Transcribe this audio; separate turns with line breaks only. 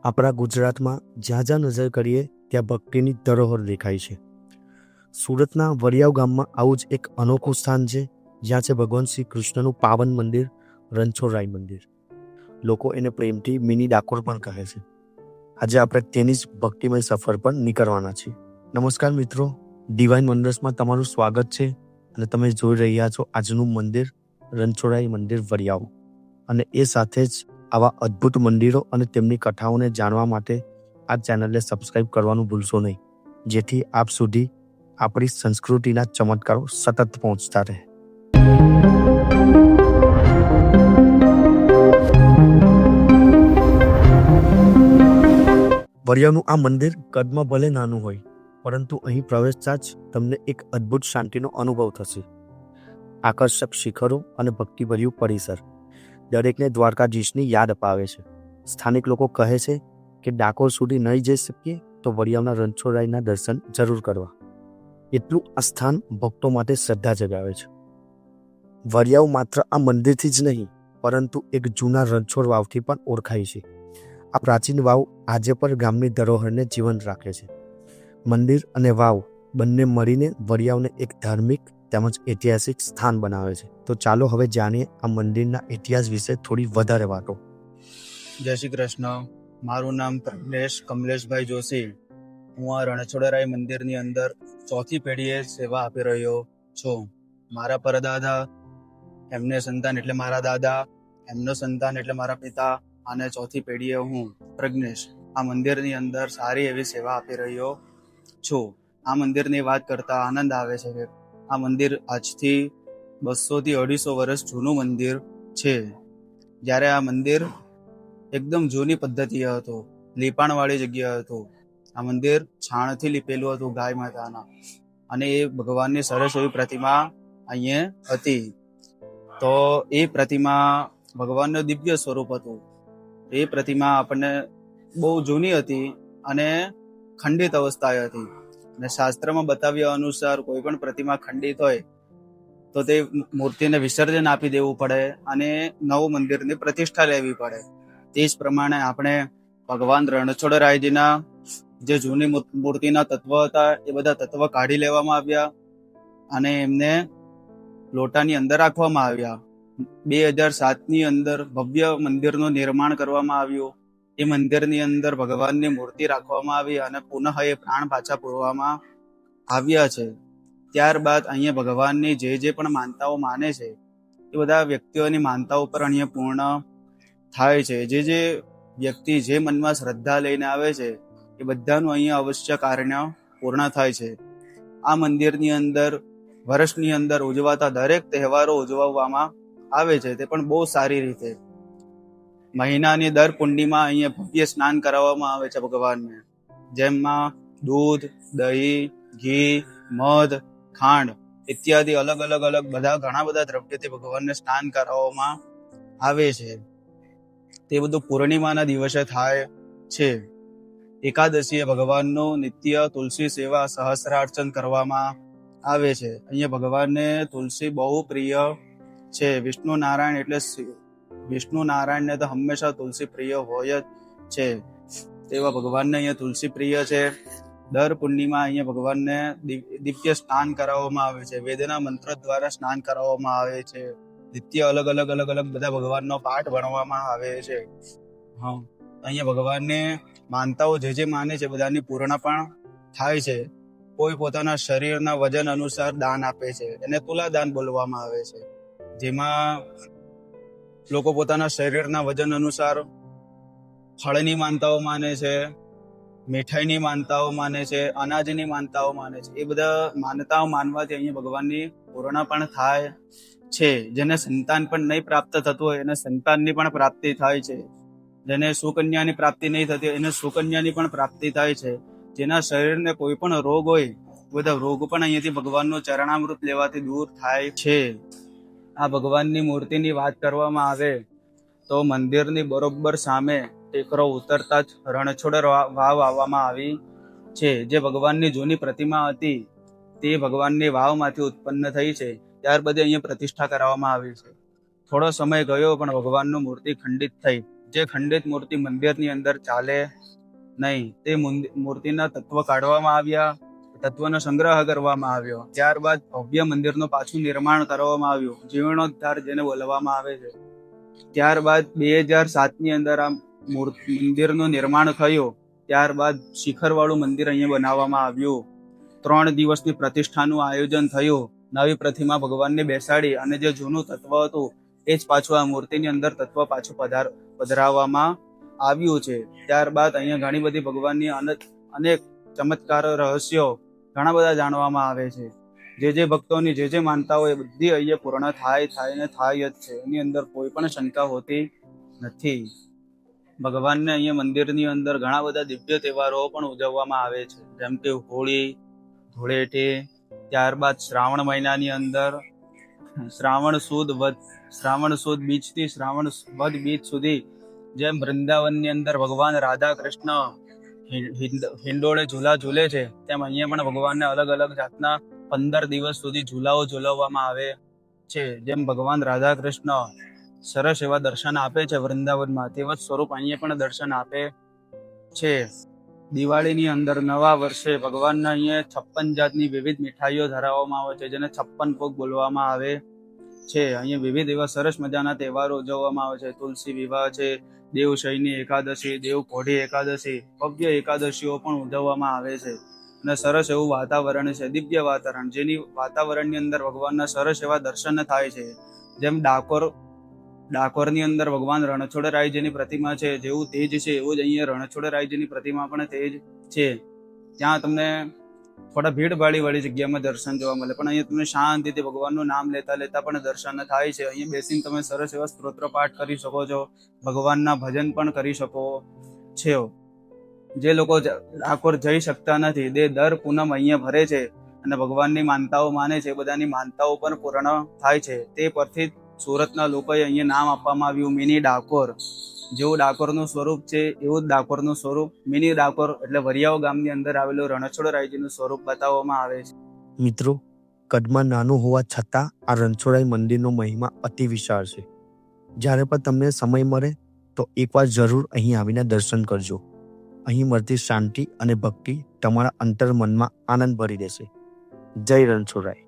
આપણા ગુજરાતમાં જ્યાં જ્યાં નજર કરીએ ત્યાં ભક્તિની ધરોહર દેખાય છે. સુરતના વરિયાવ ગામમાં આવું જ એક અનોખું સ્થાન છે, જ્યાં છે ભગવાન શ્રી કૃષ્ણનું પાવન મંદિર રણછોડરાય મંદિર. લોકો એને પ્રેમથી મિની ડાકોર પણ કહે છે. આજે આપણે તેની જ ભક્તિમય સફર પર નીકળવાના છીએ. નમસ્કાર મિત્રો, ડિવાઇન વન્ડર્સમાં તમારું સ્વાગત છે અને તમે જોઈ રહ્યા છો આજનું મંદિર રણછોડરાય મંદિર વરિયાવ. અને એ સાથે જ આવા અદ્ભુત મંદિરો અને તેમની કથાઓને જાણવા માટે આ ચેનલને સબસ્ક્રાઇબ કરવાનું ભૂલશો નહીં, જેથી આપ સુધી આપણી સંસ્કૃતિના ચમત્કારો સતત પહોંચતા રહે. વરિયાવનું આ મંદિર કદમાં ભલે નાનું હોય, પરંતુ અહીં પ્રવેશતા જ તમને એક અદ્ભુત શાંતિનો અનુભવ થશે. આકર્ષક શિખરો અને ભક્તિભર્યું પરિસર દરેકને દ્વારકાધીશની યાદ અપાવે છે. સ્થાનિક લોકો કહે છે કે ડાકોર સુધી નહીં જઈ શકીએ તો વરિયાવના રણછોડરાયના દર્શન જરૂર કરવા. એટલું આ સ્થાન ભક્તો માટે શ્રદ્ધા જગાવે છે. વરિયાવ માત્ર આ મંદિરથી જ નહીં, પરંતુ એક જૂના રણછોડ વાવથી પણ ઓળખાય છે. આ પ્રાચીન વાવ આજે પણ ગામની ધરોહરને જીવંત રાખે છે. મંદિર અને વાવ બંને મળીને વરિયાવને એક ધાર્મિક તેમજ ઐતિહાસિક સ્થાન બનાવે છે. તો ચાલો હવે જાણીએ આ મંદિરના ઇતિહાસ વિશે થોડી વધારે વાતો.
જય શ્રી કૃષ્ણ. મારું નામ પ્રજ્ઞેશ કમલેશભાઈ જોશી. હું આ રણછોડરાય મંદિરની અંદર ચોથી પેઢીએ સેવા આપી રહ્યો છું. મારા પરદાદા, એમને સંતાન એટલે મારા દાદા, એમનો સંતાન એટલે મારા પિતા, અને ચોથી પેઢીએ હું પ્રજ્ઞેશ આ મંદિરની અંદર સારી એવી સેવા આપી રહ્યો છું. આ મંદિરની વાત કરતા આનંદ આવે છે કે આ મંદિર આજથી 200 થી 250 વર્ષ જૂનું મંદિર છે. જ્યારે આ મંદિર એકદમ જૂની પદ્ધતિ હતું, લીપાણવાળી જગ્યા હતું. આ મંદિર છાણથી લીપેલું હતું ગાય માતાના, અને એ ભગવાનની સરસ એવી પ્રતિમા અહીંયા હતી. તો એ પ્રતિમા ભગવાનનું દિવ્ય સ્વરૂપ હતું. એ પ્રતિમા આપણને બહુ જૂની હતી અને ખંડિત અવસ્થાએ હતી. અને શાસ્ત્રમાં બતાવ્યા અનુસાર કોઈ પણ પ્રતિમા ખંડિત હોય તો તે મૂર્તિને વિસર્જન આપી દેવું પડે અને નવું મંદિરની પ્રતિષ્ઠા લેવી પડે. તે જ પ્રમાણે આપણે ભગવાન રણછોડરાયજીના જે જૂની મૂર્તિના તત્વ હતા એ બધા તત્વ કાઢી લેવામાં આવ્યા અને એમને લોટાની અંદર રાખવામાં આવ્યા. 2007ની અંદર ભવ્ય મંદિરનું નિર્માણ કરવામાં આવ્યું. એ મંદિરની અંદર ભગવાનની મૂર્તિ રાખવામાં આવી અને પુનઃ એ પ્રાણ પાછા પૂરવામાં આવ્યા છે. ત્યારબાદ અહીંયા ભગવાનની જે પણ માનતાઓ માને છે એ બધા વ્યક્તિઓની માનતાઓ પર અહીંયા પૂર્ણ થાય છે. જે વ્યક્તિ જે મનમાં શ્રદ્ધા લઈને આવે છે એ બધાનું અહીંયા અવશ્ય કાર્ય પૂર્ણ થાય છે. આ મંદિરની અંદર વર્ષની અંદર ઉજવાતા દરેક તહેવારો ઉજવવામાં આવે છે, તે પણ બહુ સારી રીતે. મહિનાની દર પૂર્ણિમા અહીંયા ભવ્ય સ્નાન કરાવવામાં આવે છે ભગવાનને, જેમાં દૂધ, દહીં, ઘી, મધ, ખાંડ ઇત્યાદિ અલગ અલગ બધા ઘણા બધા દ્રવ્યથી ભગવાનને સ્નાન કરાવવામાં આવે છે. તે બધું પૂર્ણિમાના દિવસે થાય છે. એકાદશીએ ભગવાનનું નિત્ય તુલસી સેવા સહસ્રાર્ચન કરવામાં આવે છે. અહીંયા ભગવાનને તુલસી બહુ પ્રિય છે. વિષ્ણુ નારાયણને તો હંમેશા તુલસી પ્રિય હોય જ છે. તેવા ભગવાનને અહીંયા તુલસી પ્રિય છે. દર પૂર્ણિમા અહીંયા ભગવાનને દિવ્ય સ્નાન કરાવવામાં આવે છે. વેદના મંત્ર દ્વારા સ્નાન કરાવવામાં આવે છે. નિત્ય અલગ અલગ બધા ભગવાનનો પાઠ ભણવામાં આવે છે. અહીંયા ભગવાનને માનતાઓ જે માને છે બધાની પૂર્ણ પણ થાય છે. કોઈ પોતાના શરીરના વજન અનુસાર દાન આપે છે, એને તુલાદાન બોલવામાં આવે છે. જેમાં લોકો પોતાના શરીરના વજન અનુસાર ફળની માનતાઓ માને છે, મીઠાઈની માનતાઓ માને છે, અનાજની માનતાઓ માને છે. એ બધા માનતાઓ માનવાથી અહીંયા ભગવાનની પૂર્ણ પણ થાય છે. જેને સંતાન પણ નહીં પ્રાપ્ત થતું હોય એને સંતાનની પણ પ્રાપ્તિ થાય છે. જેને સુકન્યાની પ્રાપ્તિ નહીં થતી હોય એને સુકન્યાની પણ પ્રાપ્તિ થાય છે. જેના શરીરને કોઈ પણ રોગ હોય બધા રોગ પણ અહીંયાથી ભગવાનનું ચરણામૃત લેવાથી દૂર થાય છે. આ ભગવાનની મૂર્તિની વાત કરવામાં આવે તો મંદિરની બરોબર સામે ટેકરો ઉતરતા જ રણછોડ વાવ આવવામાં આવી છે. જે ભગવાનની જૂની પ્રતિમા હતી તે ભગવાનની વાવમાંથી ઉત્પન્ન થઈ છે. ત્યારબાદ અહીંયા પ્રતિષ્ઠા કરાવવામાં આવી છે. થોડો સમય ગયો પણ ભગવાનનું મૂર્તિ ખંડિત થઈ. જે ખંડિત મૂર્તિ મંદિરની અંદર ચાલે નહીં. તે મૂર્તિના તત્વ કાઢવામાં આવ્યા, તત્વનો સંગ્રહ કરવામાં આવ્યો. ત્યારબાદ ભવ્ય મંદિરનું પાછું નિર્માણ કરવામાં આવ્યું, જીર્ણોદ્ધાર જેને બોલવામાં આવે છે. ત્યારબાદ 2007ની અંદર આ મંદિરનું નિર્માણ થયું. ત્યારબાદ શિખરવાળું મંદિર અહીંયા બનાવવામાં આવ્યું. 3 દિવસની પ્રતિષ્ઠાનું આયોજન થયું. નવી પ્રતિમા ભગવાનને બેસાડી અને જે જૂનું તત્વ હતું એ જ પાછું આ મૂર્તિની અંદર તત્વ પાછું પધરાવવામાં આવ્યું છે. ત્યારબાદ અહીંયા ઘણી બધી ભગવાનની અનેક ચમત્કાર રહસ્યો ઘણા બધા જાણવામાં આવે છે. જે ભક્તોની જે માનતાઓ એ બધી અહીંયા પૂર્ણ થાય જ છે. એની અંદર કોઈ પણ શંકા હોતી નથી. ભગવાનને અહીંયા મંદિરની અંદર ઘણા બધા દિવ્ય તહેવારો પણ ઉજવવામાં આવે છે, જેમ કે હોળી, ધૂળેટી. ત્યારબાદ શ્રાવણ મહિનાની અંદર શ્રાવણ સુદ બીજથી શ્રાવણ વદ બીજ સુધી જેમ વૃંદાવનની અંદર ભગવાન રાધા કૃષ્ણ હિંડોળે ઝૂલા ઝૂલે છે, તેમ અહીંયા પણ ભગવાનને અલગ અલગ જાતના 15 દિવસ સુધી ઝૂલાઓ ઝૂલવવામાં આવે છે. જેમ ભગવાન રાધા કૃષ્ણ સરસ એવા દર્શન આપે છે વૃંદાવનમાં, તેવા જ સ્વરૂપ અહીંયા પણ દર્શન આપે છે. દિવાળીની અંદર નવા વર્ષે ભગવાનના અહીંયા 56 જાતની વિવિધ મીઠાઈઓ ધરાવવામાં આવે છે, જેને 56 ભોગ બોલવામાં આવે છે. અહીંયા વિવિધ એવા સરસ મજાના તહેવારો ઉજવવામાં આવે છે. તુલસી વિવાહ છે, દેવશયની એકાદશી, દેવપોઢી એકાદશી, ભવ્ય એકાદશીઓ પણ ઉજવવામાં આવે છે. અને સરસ એવું વાતાવરણ છે, દિવ્ય વાતાવરણ, જેની વાતાવરણની અંદર ભગવાનના સરસ એવા દર્શન થાય છે. જેમ ડાકોરની અંદર ભગવાન રણછોડરાયજીની પ્રતિમા છે, જેવું તેજ છે એવું જ અહીંયા રણછોડરાયજીની પ્રતિમા પણ તેજ છે. ત્યાં તમને થોડા ભીડભાડી વાળી જગ્યામાં દર્શન જોવા મળે, પણ અહીંયા તમને શાંતિથી ભગવાનનું નામ લેતા લેતા પણ દર્શન થાય છે. અહીંયા બેસીને તમે સરસ એવા સ્તોત્ર પાઠ કરી શકો છો, ભગવાનના ભજન પણ કરી શકો છો. જે લોકો ડાકોર જઈ શકતા નથી તે દર પૂનમ અહીંયા ભરે છે અને ભગવાનની માનતાઓ માને છે, બધાની માનતાઓ પણ પૂર્ણ થાય છે. તે પરથી સુરતના લોકોએ અહીંયા નામ આપવામાં આવ્યું મિની ડાકોર. જેવું ડાકોરનું સ્વરૂપ છે એવું જ ડાકોરનું સ્વરૂપ મિની ડાકોર એટલે વરિયાવ ગામની અંદર આવેલું રણછોડરાયજીનું સ્વરૂપ બતાવવામાં આવે છે.
મિત્રો, કદમાં નાનું હોવા છતાં આ રણછોડરાય મંદિરનો મહિમા અતિ વિશાળ છે. જ્યારે પણ તમને સમય મળે તો એકવાર જરૂર અહીં આવીને દર્શન કરજો. અહીં મળતી શાંતિ અને ભક્તિ તમારા અંતર મનમાં આનંદ ભરી દેશે. જય રણછોડરાય.